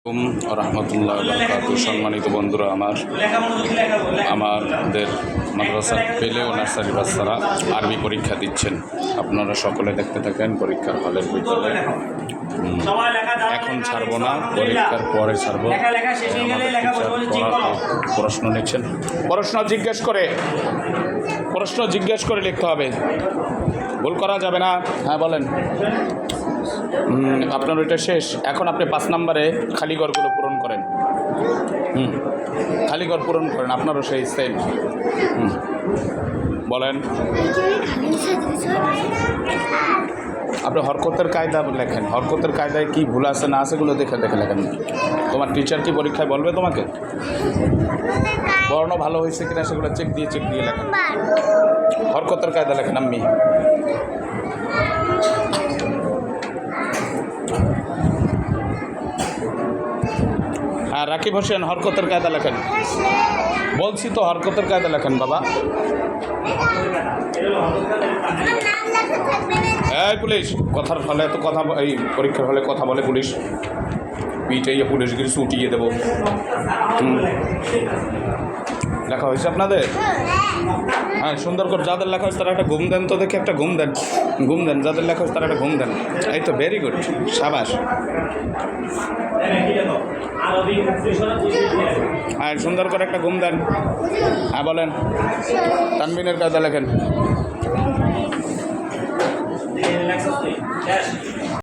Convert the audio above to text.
রহমতুল্লাহ সম্মানিত বন্ধুরা, আমাদের মাদ্রাসা পেলেও নার্সারি বাচ্চারা আরবি পরীক্ষা দিচ্ছেন। আপনারা সকলে দেখতে থাকেন পরীক্ষার হলের ভিতরে। এখন ছাড়বো না, পরীক্ষার পরে ছাড়বো। প্রশ্ন নিচ্ছেন, প্রশ্ন জিজ্ঞেস করে লিখতে হবে, ভুল করা যাবে না। হ্যাঁ বলেন। আপনার ওইটা শেষ। এখন আপনি 5 নম্বরে খালিঘরগুলো পূরণ করেন। খালিঘর পূরণ করেন, আপনারও সেই সেম। বলেন। আপনি হরকতের কায়দা লেখেন, হরকতের কায়দায় কি ভুল আছে না আছে এগুলো দেখে লেখেন। তোমার টিচার কি পরীক্ষায় বলবে তোমাকে? বর্ণ ভালো হয়েছে কিনা সেগুলো চেক দিয়ে লেখেন। হরকতের কায়দা লেখেন। আমি হ্যাঁ, রাকিব হোসেন হরকতের কায়দা লেখেন। বলছি তো হরকতের কায়দা লেখেন বাবা। এই পুলিশ কথার ফলে এত কথা, এই পরীক্ষার হলে কথা বলে পুলিশ, পিটাইয়া পুলিশগিরি উঠিয়ে দেবো। লেখা হয়েছে আপনাদের? হ্যাঁ, সুন্দর করে। যাদের লেখা হয়েছে তারা একটা ঘুম দেন তো, দেখে একটা ঘুম দেন। যাদের লেখা হয়েছে তারা একটা ঘুম দেন। এই তো, ভেরি গুড, সাবাস। হ্যাঁ, সুন্দর করে একটা ঘুম দেন। হ্যাঁ বলেন। তানবিনের কায়দা লেখেন।